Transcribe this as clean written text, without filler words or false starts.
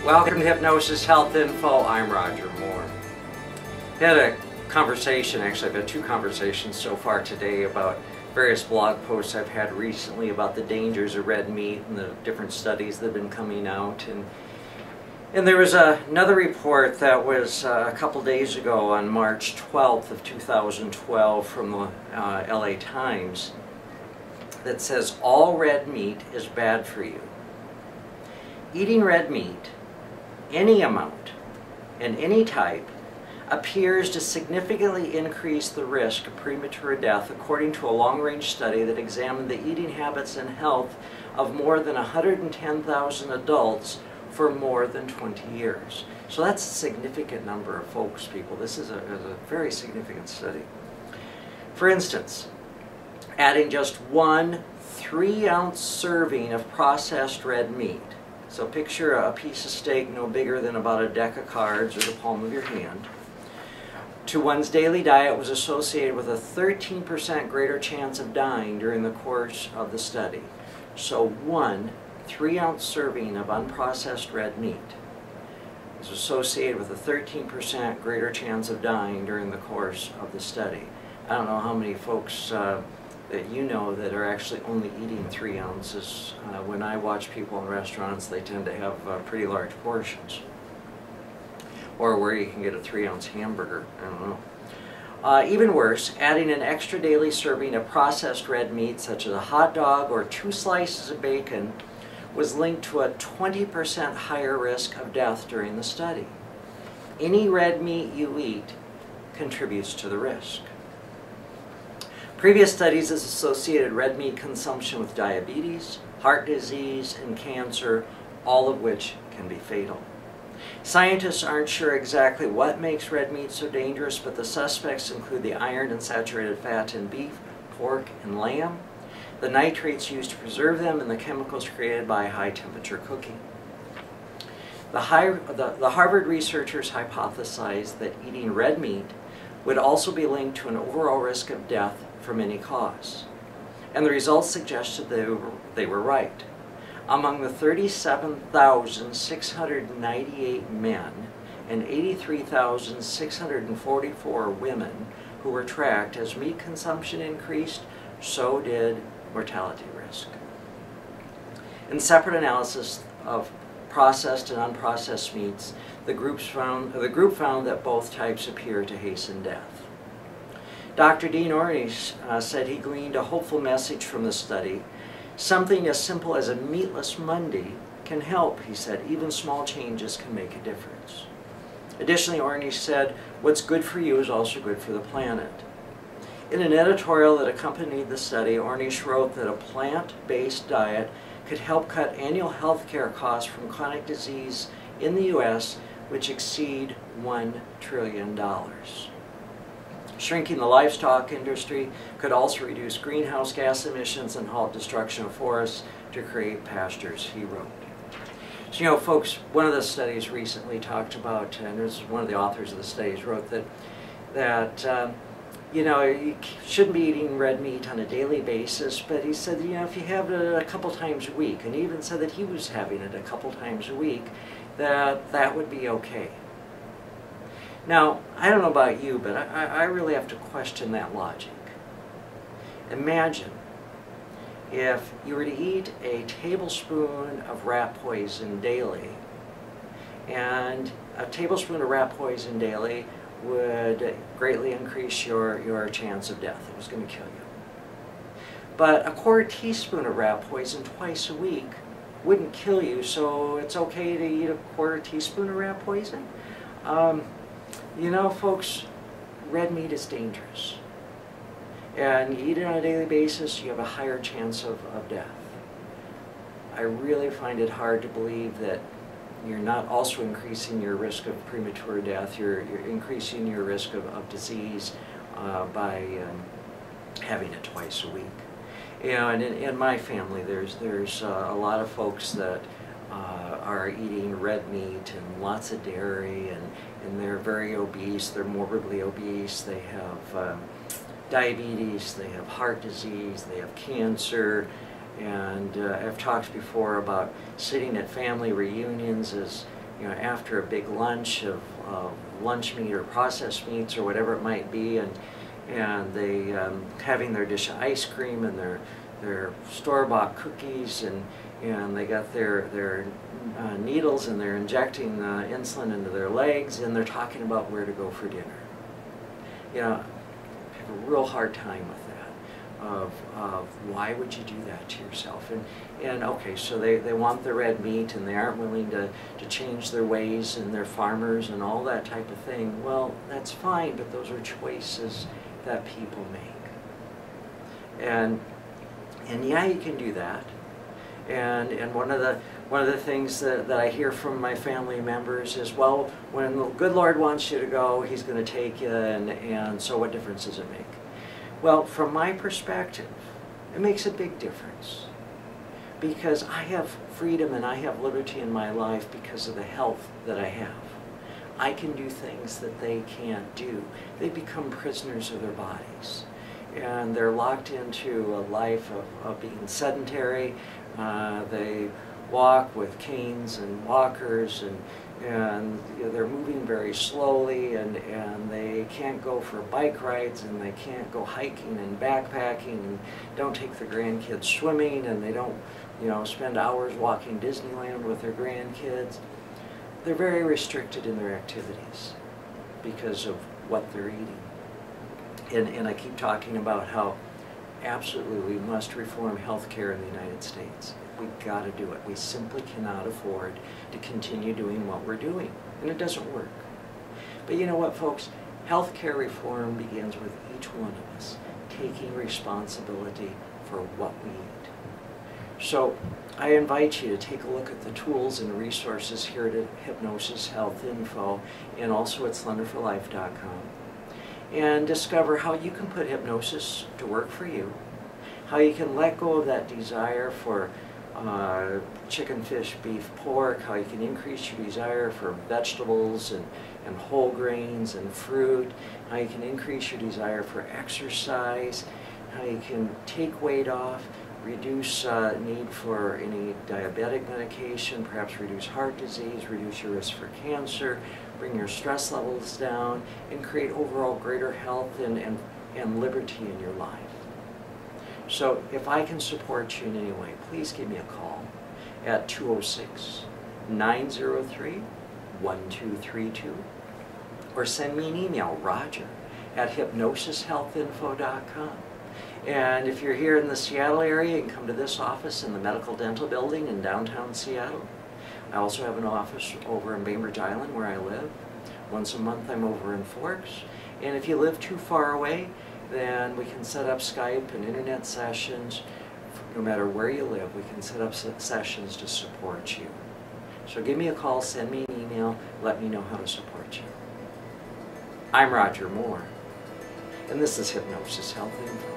Welcome to Hypnosis Health Info. I'm Roger Moore. I had a conversation, actually I've had two conversations so far today about various blog posts I've had recently about the dangers of red meat and the different studies that have been coming out. And there was another report that was a couple days ago on March 12th of 2012 from the LA Times that says all red meat is bad for you. Eating red meat, any amount and any type, appears to significantly increase the risk of premature death according to a long-range study that examined the eating habits and health of more than 110,000 adults for more than 20 years. So that's a significant number of folks, people. This is a very significant study. For instance, adding just 1 3-ounce serving of processed red meat. So picture a piece of steak no bigger than about a deck of cards or the palm of your hand. To one's daily diet was associated with a 13% greater chance of dying during the course of the study. So 1 3-ounce serving of unprocessed red meat is associated with a 13% greater chance of dying during the course of the study. I don't know how many folks that you know that are actually only eating 3 ounces. When I watch people in restaurants, they tend to have pretty large portions. Or where you can get a 3-ounce hamburger, I don't know. Even worse, adding an extra daily serving of processed red meat, such as a hot dog or 2 slices of bacon, was linked to a 20% higher risk of death during the study. Any red meat you eat contributes to the risk. Previous studies have associated red meat consumption with diabetes, heart disease, and cancer, all of which can be fatal. Scientists aren't sure exactly what makes red meat so dangerous, but the suspects include the iron and saturated fat in beef, pork, and lamb, the nitrates used to preserve them, and the chemicals created by high-temperature cooking. The Harvard researchers hypothesized that eating red meat would also be linked to an overall risk of death from any cause. And the results suggested they were right. Among the 37,698 men and 83,644 women who were tracked, as meat consumption increased, so did mortality risk. In separate analysis of processed and unprocessed meats, the group found that both types appear to hasten death. Dr. Dean Ornish said he gleaned a hopeful message from the study. Something as simple as a meatless Monday can help, he said. Even small changes can make a difference. Additionally, Ornish said, what's good for you is also good for the planet. In an editorial that accompanied the study, Ornish wrote that a plant-based diet could help cut annual health care costs from chronic disease in the U.S., which exceed $1 trillion. Shrinking the livestock industry could also reduce greenhouse gas emissions and halt destruction of forests to create pastures, he wrote. So, you know, folks, one of the studies recently talked about, and this is one of the authors of the studies, wrote that you know, you shouldn't be eating red meat on a daily basis, but he said, you know, if you have it a couple times a week, and he even said that he was having it a couple times a week, that would be okay. Now, I don't know about you, but I really have to question that logic. Imagine if you were to eat a tablespoon of rat poison daily, and a tablespoon of rat poison daily would greatly increase your chance of death. It was going to kill you. But a quarter teaspoon of rat poison twice a week wouldn't kill you, so it's okay to eat a quarter teaspoon of rat poison? You know, folks, red meat is dangerous. And you eat it on a daily basis, you have a higher chance of death. I really find it hard to believe that you're not also increasing your risk of premature death. You're increasing your risk of disease by having it twice a week. You know, and in my family, there's a lot of folks that are eating red meat and lots of dairy, and they're very obese. They're morbidly obese. They have diabetes. They have heart disease. They have cancer. And I've talked before about sitting at family reunions as after a big lunch of lunch meat or processed meats or whatever it might be, and they having their dish of ice cream and their store-bought cookies, and they got their needles, and they're injecting the insulin into their legs, and they're talking about where to go for dinner. I have a real hard time with that. Of why would you do that to yourself? And okay, so they want the red meat, and they aren't willing to change their ways, and they're farmers and all that type of thing. Well, that's fine, but those are choices that people make. And yeah, you can do that. And one of the things that I hear from my family members is, well, when the good Lord wants you to go, He's going to take you, and so what difference does it make? Well, from my perspective, it makes a big difference, because I have freedom and I have liberty in my life because of the health that I have. I can do things that they can't do. They become prisoners of their bodies, and they're locked into a life of being sedentary. They walk with canes and walkers, and they're moving very slowly, and they can't go for bike rides, and they can't go hiking and backpacking, and don't take their grandkids swimming, and they don't spend hours walking Disneyland with their grandkids. They're very restricted in their activities because of what they're eating. And I keep talking about how absolutely we must reform healthcare in the United States. We've got to do it. We simply cannot afford to continue doing what we're doing, and it doesn't work. But you know what, folks? Healthcare reform begins with each one of us taking responsibility for what we eat. So I invite you to take a look at the tools and resources here at Hypnosis Health Info, and also at slenderforlife.com, and discover how you can put hypnosis to work for you, how you can let go of that desire for chicken, fish, beef, pork, how you can increase your desire for vegetables and whole grains and fruit, how you can increase your desire for exercise, how you can take weight off, reduce need for any diabetic medication, perhaps reduce heart disease, reduce your risk for cancer, bring your stress levels down, and create overall greater health and liberty in your life. So if I can support you in any way, please give me a call at 206-903-1232, or send me an email, roger@hypnosishealthinfo.com. And if you're here in the Seattle area, you can come to this office in the Medical Dental Building in downtown Seattle. I also have an office over in Bainbridge Island where I live. Once a month I'm over in Forks. And if you live too far away, then we can set up Skype and internet sessions. No matter where you live, we can set up sessions to support you. So give me a call, send me an email, let me know how to support you. I'm Roger Moore, and this is Hypnosis Health Info.